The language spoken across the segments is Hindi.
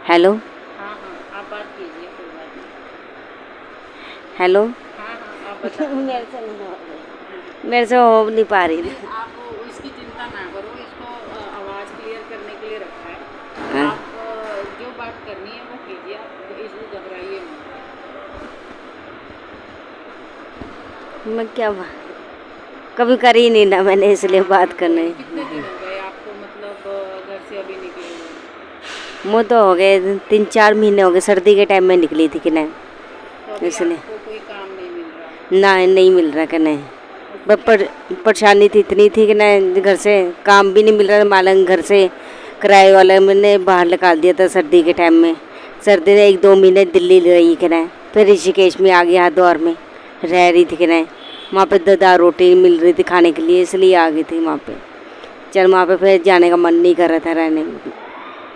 हेलो। हाँ हाँ, आप बात कीजिए, कोई बात नहीं। हेलो। हाँ हाँ, आप बताओ। मेरे से नहीं हो रही, मेरे से हो नहीं पा रही नहीं, थी। आप इसकी चिंता ना करो, इसको आवाज़ क्लियर करने के लिए रखा है। हाँ, आप जो बात करनी है वो कीजिए, आप इसमें घबराइए मत। मैं कभी करी नहीं ना मैंने, इसलिए हाँ बात हाँ, कोई करने। नहीं। कितने दिन हो गए आपको, मतलब घर से अभी निकले हुए? वो तो हो गए 3-4 महीने हो गए, सर्दी के टाइम में निकली थी कि नहीं, तो अभी इसलिए। आपको कोई काम नहीं मिल रहा? ना, नहीं मिल रहा कि नहीं। उसमें बस क्या करती हैं? परेशानी थी, इतनी थी कि नहीं, घर से काम भी नहीं मिल रहा, मालूम घर से किराए वाले मैंने बाहर निकाल दिया था सर्दी के टाइम में। सर्दी ने 1-2 महीने दिल्ली रही कि नहीं, फिर ऋषिकेश में आ गया, हरिद्वार में रह रही थी कि नहीं। वहाँ पे दाल रोटी मिल रही थी खाने के लिए, इसलिए आ गई थी वहाँ पे। चल वहाँ पे फिर जाने का मन नहीं कर रहा था रहने में,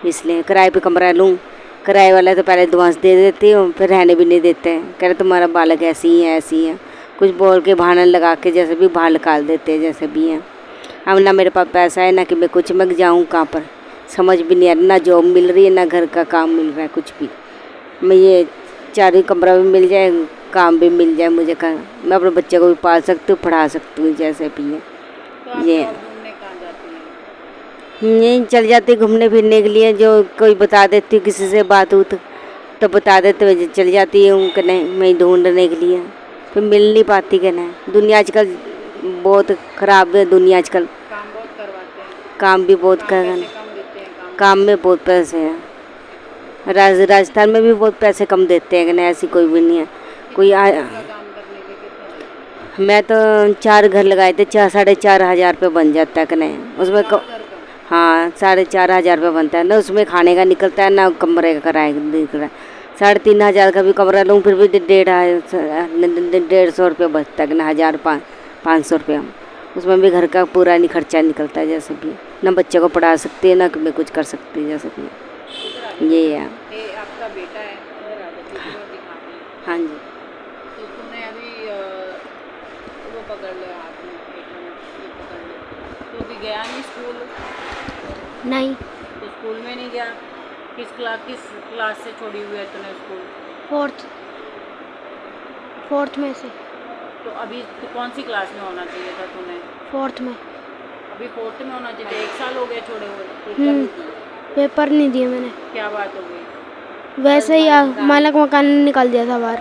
इसलिए किराए पे कमरा लूँ। किराए वाला तो पहले एडवांस दे देती हूँ, फिर रहने भी नहीं देते हैं, कह रहे तुम्हारा बालक ऐसी ही है, ऐसी है, कुछ बोल के बहाना लगा के जैसे भी बाहर निकाल देते हैं, जैसे भी हैं। अब ना मेरे पास पैसा है, ना कि मैं कुछ मैं जाऊँ कहाँ पर, समझ भी नहीं आ रहा, ना जॉब मिल रही है, ना घर का काम मिल रहा है, कुछ भी। मैं ये चाह रही कमरा भी मिल जाए, काम भी मिल जाए मुझे, मैं अपने बच्चे को भी पाल सकती हूँ, पढ़ा सकती हूँ, जैसे भी है तो आप ये। जॉब ढूंढने कहाँ जाती हैं? यहीं चल जाती घूमने फिरने के लिए, जो कोई बता देती हूँ किसी से बात हो तो बता देते हुए चल जाती हूँ कि नहीं, मैं ढूंढने के लिए। फिर मिल नहीं पाती कि नहीं, दुनिया आजकल बहुत ख़राब है, दुनिया आजकल काम बहुत करवाते हैं? काम भी बहुत काम कर, पैसे कम देते हैं काम काम करने में में? बहुत पैसे हैं। राजस्थान में भी बहुत पैसे कम देते हैं कि नहीं, ऐसी कोई भी नहीं है। कोई कितना घर का काम करने के कितना देते हैं? मैं तो 4 घर लगाए थे, 4-4.5 हज़ार रुपये बन जाता है कि नहीं उसमें 4 घर का? हाँ, 4.5 हज़ार रुपये बनता है ना, उसमें खाने का निकलता है ना, कमरे का किराए का निकलता है। 3.5 हज़ार का भी कमरा लूँ फिर भी 150 रुपये बचता है कि ना, 1,500 500 रुपये। उसमें भी घर का पूरा नहीं खर्चा निकलता है, जैसे भी ना बच्चे को पढ़ा सकती है, ना मैं कुछ कर सकती है, जैसे भी इधर आ जाओ ये बेटा। है। ये आपका बेटा है, इधर आ जाओ, दूसरी ओर दिखाते हैं। हाँ जी। तो तूने अभी वो पकड़ ले हाथ में, एक मिनट ये पकड़ ले। तो अभी गया नहीं स्कूल? नहीं। तो स्कूल में नहीं गया? किस क्लास से छोड़ी हुई है तूने स्कूल? फोर्थ फोर्थ में से। तो अभी तो कौन सी क्लास में होना चाहिए था तूने? फोर्थ में। अभी 4th में होना चाहिए था, 1 साल हो गया छोड़े हुए, पेपर नहीं दिए? पेपर नहीं दिए मैंने, क्या बात हो गई? बस वैसे ही दान। मालक मकान ने निकाल दिया था बाहर।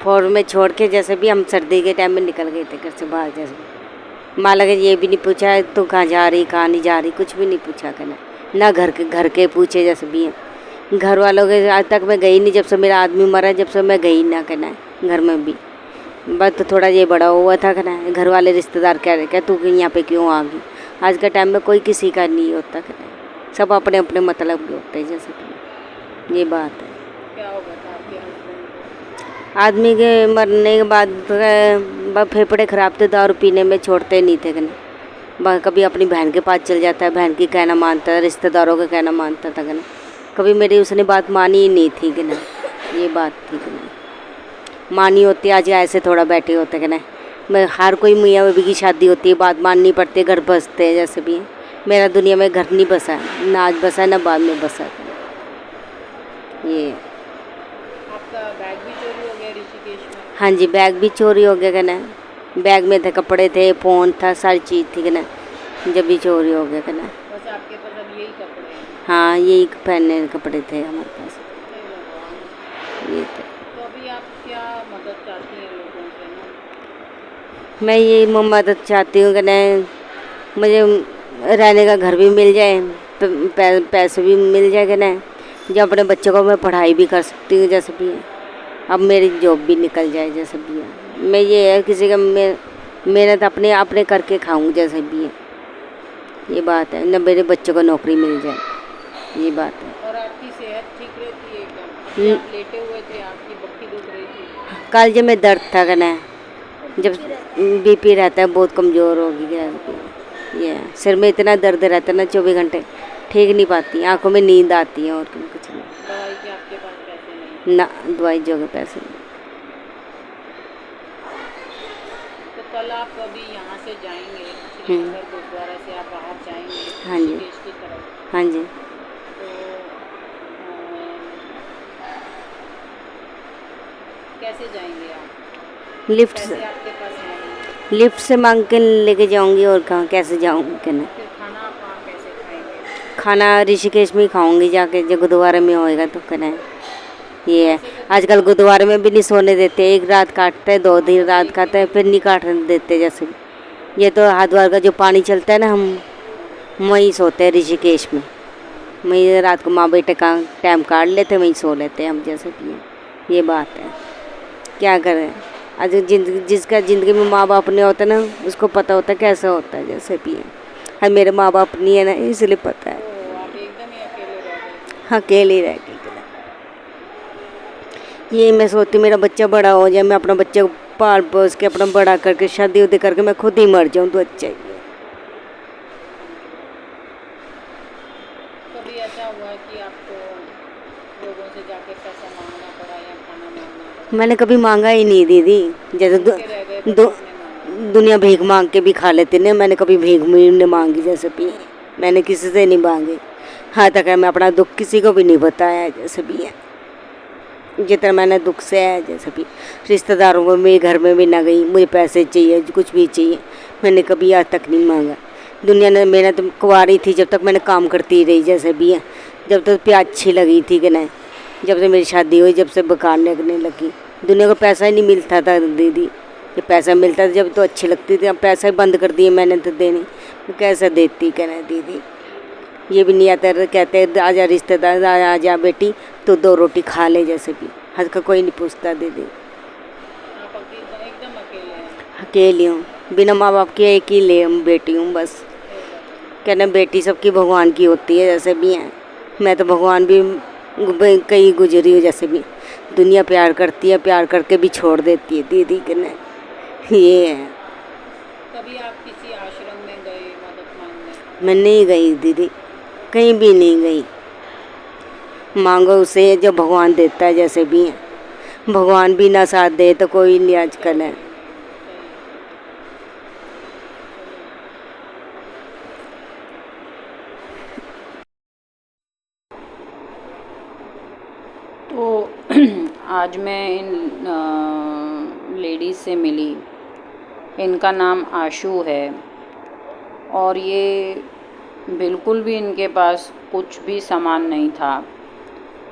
फोर में छोड़ के जैसे भी हम सर्दी के टाइम में निकल गए थे घर से बाहर, जैसे माँ लगे ये भी नहीं पूछा तू कहाँ जा रही, कहाँ नहीं जा रही, कुछ भी नहीं पूछा करना, ना घर के पूछे, जैसे भी हैं घर वालों के। आज तक मैं गई नहीं, जब से मेरा आदमी मरा, जब से मैं गई ना करना घर में भी। बस तो थोड़ा ये बड़ा हुआ था करना, घर वाले रिश्तेदार कह रहे क्या तू यहाँ पे क्यों आ गई। आज के टाइम में कोई किसी का नहीं होता करना, सब अपने अपने मतलब के होते हैं, जैसे भी ये बात है। क्या हो गया था आपके हस्बैंड को? आदमी के मरने के बाद फेफड़े ख़राब थे, दारू पीने में छोड़ते नहीं थे कहीं। कभी अपनी बहन के पास चल जाता है, बहन की कहना मानता है, रिश्तेदारों का कहना मानता था कहीं। कभी मेरी उसने बात मानी ही नहीं थी कि नहीं, ये बात थी कि नहीं मानी होती, आज ऐसे थोड़ा बैठे होते कि नहीं। मैं हर कोई मियाँ बीवी की शादी होती है, बात माननी पड़ती है, घर बसते हैं, जैसे भी है। मेरा दुनिया में घर नहीं बसा है, ना आज बसा है ना बाद में बसा है, ये। आपका बैग भी चोरी हो गया ऋषिकेश में? हाँ जी, बैग भी चोरी हो गया कहना, बैग में थे कपड़े थे, फ़ोन था, सारी चीज़ थी कहना, जब भी चोरी हो गया कहना। बस आपके पास अब यही कपड़े हैं? हाँ, यही पहनने के कपड़े थे हमारे पास, हे भगवान। ये थे। तो अभी आप क्या मदद चाहती हैं लोगों से ना? मैं यही मदद चाहती हूँ कि नहीं, मुझे रहने का घर भी मिल जाए, पैसे भी मिल जाए कि नहीं, जो अपने बच्चों को मैं पढ़ाई भी कर सकती हूँ, जैसे भी है। अब मेरी जॉब भी निकल जाए, जैसे भी है। मैं ये है किसी का मेहनत अपने अपने करके खाऊं, जैसे भी है, ये बात है। न मेरे बच्चों को नौकरी मिल जाए, ये बात है। और आपकी सेहत ठीक रहती है क्या? अभी न- आप लेटे हुए थे, आपकी बक्की दुख रही थी। कल जब मैं दर्द था कहना, जब बीपी रहता है बहुत कमज़ोर हो गया, ये है। सिर में इतना दर्द रहता है ना, 24 घंटे ठीक नहीं पाती, आंखों में नींद आती है, और कुछ नहीं। दवाई के आपके पास पैसे नहीं? ना, दवाई जो के पैसे नहीं। तो कल आप अभी यहाँ से जाएंगे हम्म। श्रीनगर गुरुद्वारा से आप बाहर जाएंगे हाँ जी। ऋषिकेश की तरफ, हाँ जी। तो कैसे जाएंगे आप? लिफ्ट पैसे से आपके पास हैं नहीं, लिफ्ट से मांग के लेके जाऊंगी, और कहाँ कैसे जाऊंगी कहना। फिर खाना आप वहाँ कैसे खाएंगे? खाना ऋषिकेश में ही खाऊंगी जाके, जो गुरुद्वारे में होएगा तो कहना है। ये है, आजकल गुरुद्वारे में भी नहीं सोने देते, एक रात काटते हैं, 2 दिन रात खाते हैं, फिर नहीं काटने देते। जैसे ये तो हरिद्वार का जो पानी चलता है ना, हम वहीं सोते हैं ऋषिकेश में। वहीं रात को माँ बेटे का टाइम काट लेते, वहीं सो लेते हैं हम। जैसे कि ये बात है, क्या करें। आज जिसका ज़िंदगी में माँ बाप नहीं होता ना, उसको पता होता है कैसा होता है। जैसे भी है, और मेरे माँ बाप नहीं है ना, इसलिए पता है। तो आप एकदम ही अकेले रह गए। अकेले रह के ये मैं सोचती मेरा बच्चा बड़ा हो जाए, मैं अपना बच्चे को पाल पोस के अपना बड़ा करके शादी उदी करके मैं खुद ही मर जाऊँ तो अच्छा ही है। कभी ऐसा हुआ कि आपको लोगों से जाके पैसा मांगना पड़ा या खाना मांगना पड़ा? मैंने कभी मांगा ही नहीं दीदी। जैसे भूखे रह गए तो दो आपने मांगा? दुनिया भीख मांग के भी खा लेते ना, मैंने कभी भीख नहीं मांगी। जैसे भी मैंने किसी से नहीं मांगी, हाँ तक है मैं अपना दुख किसी को भी नहीं बताया। जैसे भी है, जितना मैंने दुख से है, जैसे भी रिश्तेदारों में मेरे घर में भी ना गई, मुझे पैसे चाहिए कुछ भी चाहिए, मैंने कभी आज तक नहीं मांगा। दुनिया ने मेहनत कुंवारी थी जब तक मैंने काम करती रही। जैसे भी है, जब तक प्याज अच्छी लगी थी कि नहीं, जब से मेरी शादी हुई, जब से बेकार लगने लगी। दुनिया को पैसा ही नहीं मिलता था दीदी, ये पैसा मिलता था जब तो अच्छी लगती थी। अब पैसा ही बंद कर दिए मैंने तो देने, तो कैसा देती कहना दीदी। ये भी नहीं आता, कहते आजा रिश्तेदार, आजा बेटी तो 2 रोटी खा ले। जैसे भी हद का कोई नहीं पूछता दीदी। आप एकदम अकेले हैं। अकेली हूँ, बिना माँ बाप की एक ही ले बेटी हूँ बस। कहना बेटी सबकी भगवान की होती है। जैसे भी हैं, मैं तो भगवान भी कहीं गुजरी हूँ। जैसे भी दुनिया प्यार करती है, प्यार करके भी छोड़ देती है दीदी कहना, ये है। कभी आप किसी आश्रम में गए मदद मांगने? मैं नहीं गई दीदी, कहीं भी नहीं गई। मांगो उसे जो भगवान देता है। जैसे भी है, भगवान भी ना साथ दे तो कोई नहीं आजकल है। तो आज मैं इन लेडीज़ से मिली। इनका नाम आशू है और ये बिल्कुल भी इनके पास कुछ भी सामान नहीं था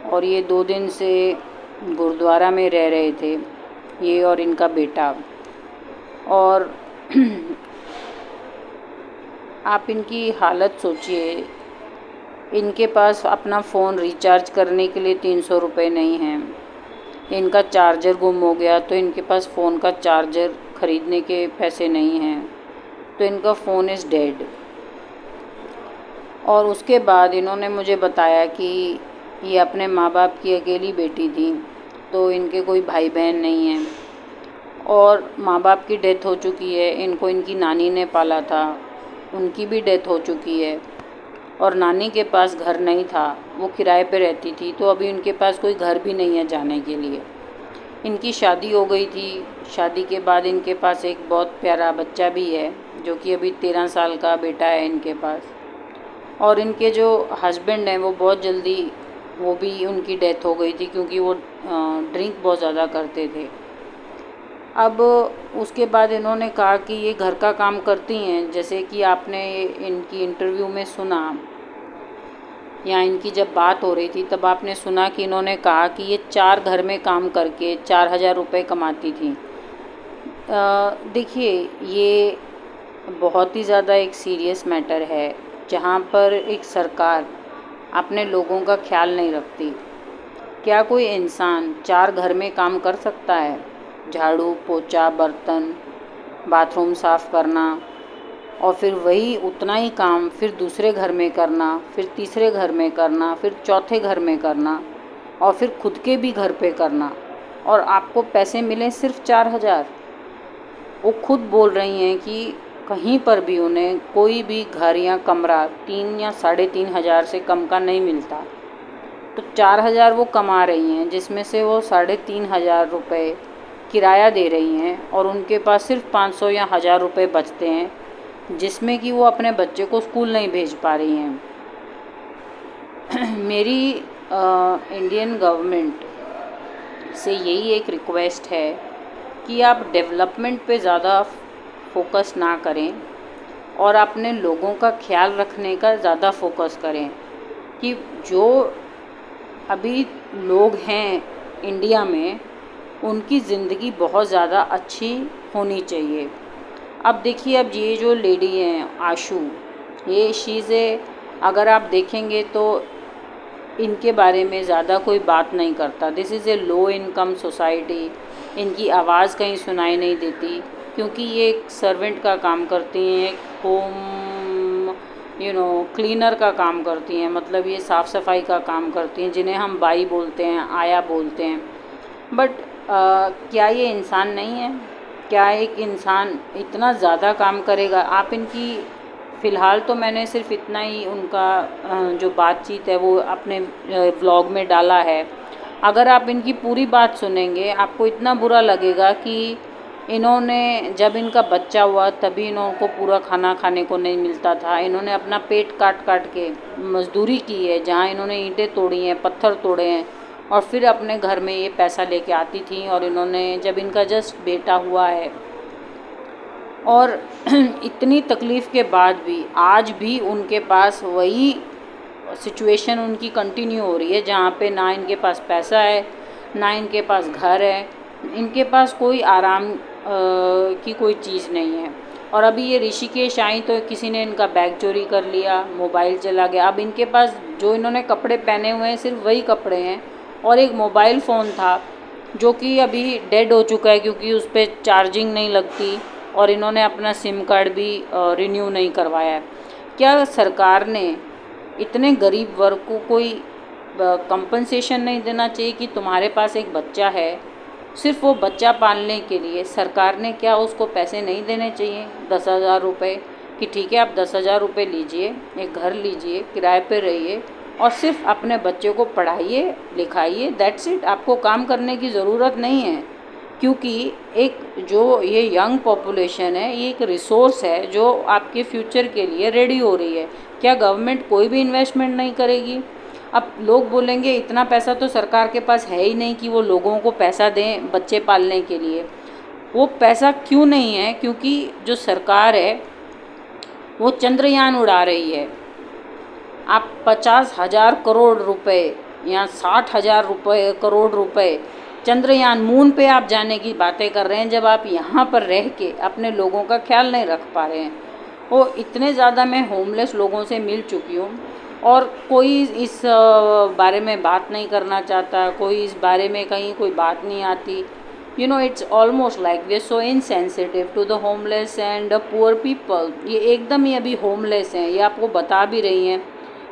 और ये 2 दिन से गुरुद्वारा में रह रहे थे, ये और इनका बेटा। और आप इनकी हालत सोचिए, इनके पास अपना फ़ोन रिचार्ज करने के लिए 300 रुपये नहीं हैं। इनका चार्जर गुम हो गया तो इनके पास फ़ोन का चार्जर ख़रीदने के पैसे नहीं हैं, तो इनका फ़ोन इज़ डेड। और उसके बाद इन्होंने मुझे बताया कि ये अपने माँ बाप की अकेली बेटी थी, तो इनके कोई भाई बहन नहीं हैं और माँ बाप की डेथ हो चुकी है। इनको इनकी नानी ने पाला था, उनकी भी डेथ हो चुकी है और नानी के पास घर नहीं था, वो किराए पे रहती थी, तो अभी उनके पास कोई घर भी नहीं है जाने के लिए। इनकी शादी हो गई थी, शादी के बाद इनके पास एक बहुत प्यारा बच्चा भी है जो कि अभी 13 साल का बेटा है इनके पास। और इनके जो हस्बैंड हैं वो बहुत जल्दी, वो भी उनकी डेथ हो गई थी क्योंकि वो ड्रिंक बहुत ज़्यादा करते थे। अब उसके बाद इन्होंने कहा कि ये घर का काम करती हैं, जैसे कि आपने इनकी इंटरव्यू में सुना या इनकी जब बात हो रही थी तब आपने सुना कि इन्होंने कहा कि ये 4 घर में काम करके 4000 रुपये कमाती थी। देखिए, ये बहुत ही ज़्यादा एक सीरियस मैटर है जहाँ पर एक सरकार अपने लोगों का ख्याल नहीं रखती। क्या कोई इंसान 4 घर में काम कर सकता है? झाड़ू पोछा, बर्तन, बाथरूम साफ़ करना और फिर वही उतना ही काम फिर दूसरे घर में करना, फिर तीसरे घर में करना, फिर चौथे घर में करना और फिर खुद के भी घर पे करना, और आपको पैसे मिले सिर्फ 4000। वो खुद बोल रही हैं कि कहीं पर भी उन्हें कोई भी घर या कमरा 3 या 3500 से कम का नहीं मिलता। तो 4000 वो कमा रही हैं, जिसमें से वो 3500 रुपये किराया दे रही हैं और उनके पास सिर्फ 500 या 1000 रुपये बचते हैं, जिसमें कि वो अपने बच्चे को स्कूल नहीं भेज पा रही हैं। मेरी इंडियन गवर्नमेंट से यही एक रिक्वेस्ट है कि आप डेवलपमेंट पे ज़्यादा फोकस ना करें और अपने लोगों का ख्याल रखने का ज़्यादा फोकस करें कि जो अभी लोग हैं इंडिया में उनकी ज़िंदगी बहुत ज़्यादा अच्छी होनी चाहिए। अब देखिए, अब ये जो लेडी हैं आशू, ये चीज़ें अगर आप देखेंगे तो इनके बारे में ज़्यादा कोई बात नहीं करता। This is a low income society. इनकी आवाज़ कहीं सुनाई नहीं देती क्योंकि ये एक सर्वेंट का काम करती हैं, एक होम क्लीनर का काम करती हैं, मतलब ये साफ़ सफाई का काम करती हैं, जिन्हें हम बाई बोलते हैं, आया बोलते हैं। बट क्या ये इंसान नहीं है? क्या एक इंसान इतना ज़्यादा काम करेगा? आप इनकी फ़िलहाल तो मैंने सिर्फ इतना ही उनका जो बातचीत है वो अपने व्लॉग में डाला है। अगर आप इनकी पूरी बात सुनेंगे आपको इतना बुरा लगेगा कि इन्होंने जब इनका बच्चा हुआ तभी इनको पूरा खाना खाने को नहीं मिलता था। इन्होंने अपना पेट काट काट के मजदूरी की है, जहाँ इन्होंने ईंटें तोड़ी हैं, पत्थर तोड़े हैं और फिर अपने घर में ये पैसा लेके आती थी। और इन्होंने जब इनका जस्ट बेटा हुआ है और इतनी तकलीफ़ के बाद भी आज भी उनके पास वही सिचुएशन उनकी कंटिन्यू हो रही है, जहाँ पे ना इनके पास पैसा है, ना इनके पास घर है, इनके पास कोई आराम की कोई चीज़ नहीं है। और अभी ये ऋषिकेश आई तो किसी ने इनका बैग चोरी कर लिया, मोबाइल चला गया। अब इनके पास जो इन्होंने कपड़े पहने हुए हैं सिर्फ वही कपड़े हैं और एक मोबाइल फ़ोन था जो कि अभी डेड हो चुका है क्योंकि उस पर चार्जिंग नहीं लगती और इन्होंने अपना सिम कार्ड भी रिन्यू नहीं करवाया है। क्या सरकार ने इतने गरीब वर्ग को कोई कंपनसेशन नहीं देना चाहिए कि तुम्हारे पास एक बच्चा है, सिर्फ वो बच्चा पालने के लिए सरकार ने क्या उसको पैसे नहीं देने चाहिए 10,000 रुपये कि ठीक है आप 10,000 रुपये लीजिए, एक घर लीजिए, किराए पे रहिए और सिर्फ अपने बच्चे को पढ़ाइए लिखाइए, दैट्स इट। आपको काम करने की ज़रूरत नहीं है क्योंकि एक जो ये यंग पॉपुलेशन है ये एक रिसोर्स है जो आपके फ्यूचर के लिए रेडी हो रही है। क्या गवर्नमेंट कोई भी इन्वेस्टमेंट नहीं करेगी? अब लोग बोलेंगे इतना पैसा तो सरकार के पास है ही नहीं कि वो लोगों को पैसा दें बच्चे पालने के लिए। वो पैसा क्यों नहीं है? क्योंकि जो सरकार है वो चंद्रयान उड़ा रही है। आप 50,000 करोड़ रुपए या 60,000 करोड़ रुपए चंद्रयान मून पे आप जाने की बातें कर रहे हैं, जब आप यहाँ पर रह के अपने लोगों का ख्याल नहीं रख पा रहे हैं। वो इतने ज़्यादा मैं होमलेस लोगों से मिल चुकी हूँ और कोई इस बारे में बात नहीं करना चाहता, कोई इस बारे में कहीं कोई बात नहीं आती। It's almost like we are so insensitive to the homeless and the poor people। ये एकदम ही अभी होमलेस हैं। ये आपको बता भी रही हैं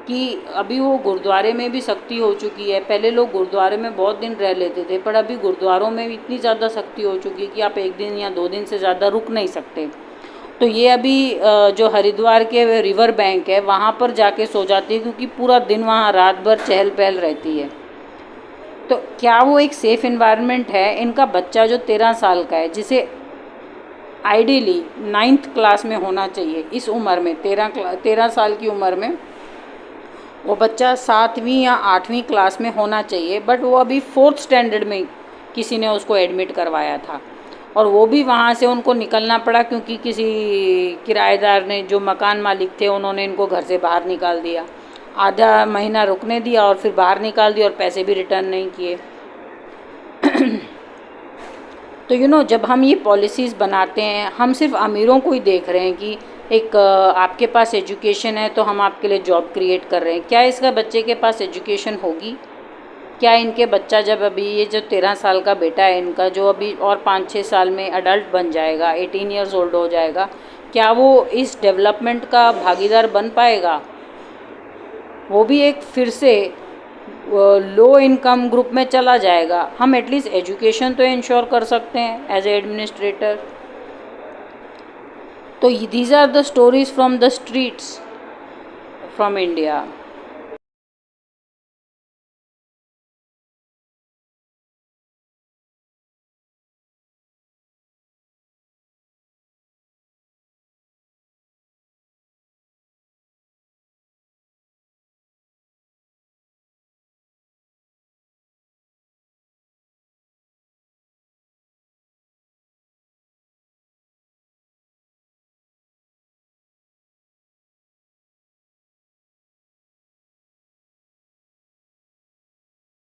कि अभी वो गुरुद्वारे में भी सख्ती हो चुकी है। पहले लोग गुरुद्वारे में बहुत दिन रह लेते थे पर अभी गुरुद्वारों में भी इतनी ज़्यादा सख्ती हो चुकी है कि आप 1 दिन या 2 दिन से ज़्यादा रुक नहीं सकते। तो ये अभी जो हरिद्वार के रिवर बैंक है वहाँ पर जाके सो जाती है क्योंकि पूरा दिन वहाँ रात भर चहल पहल रहती है। तो क्या वो एक सेफ़ इन्वायरमेंट है? इनका बच्चा जो 13 साल का है, जिसे आइडियली 9th क्लास में होना चाहिए, इस उम्र में 13 साल की उम्र में वो बच्चा 7वीं या 8वीं क्लास में होना चाहिए, बट वो अभी 4th स्टैंडर्ड में किसी ने उसको एडमिट करवाया था और वो भी वहाँ से उनको निकलना पड़ा क्योंकि किसी किराएदार ने, जो मकान मालिक थे, उन्होंने इनको घर से बाहर निकाल दिया। आधा महीना रुकने दिया और फिर बाहर निकाल दिया और पैसे भी रिटर्न नहीं किए। तो जब हम ये पॉलिसीज़ बनाते हैं हम सिर्फ अमीरों को ही देख रहे हैं कि एक आपके पास एजुकेशन है तो हम आपके लिए जॉब क्रिएट कर रहे हैं। क्या इसका बच्चे के पास एजुकेशन होगी? क्या इनके बच्चा जब अभी ये जो 13 साल का बेटा है इनका, जो अभी और 5-6 साल में अडल्ट बन जाएगा, 18 ईयर्स ओल्ड हो जाएगा, क्या वो इस डेवलपमेंट का भागीदार बन पाएगा? वो भी एक फिर से लो इनकम ग्रुप में चला जाएगा। हम एटलीस्ट एजुकेशन तो इंश्योर कर सकते हैं एज ए एडमिनिस्ट्रेटर। तो these are the stories from the streets from India.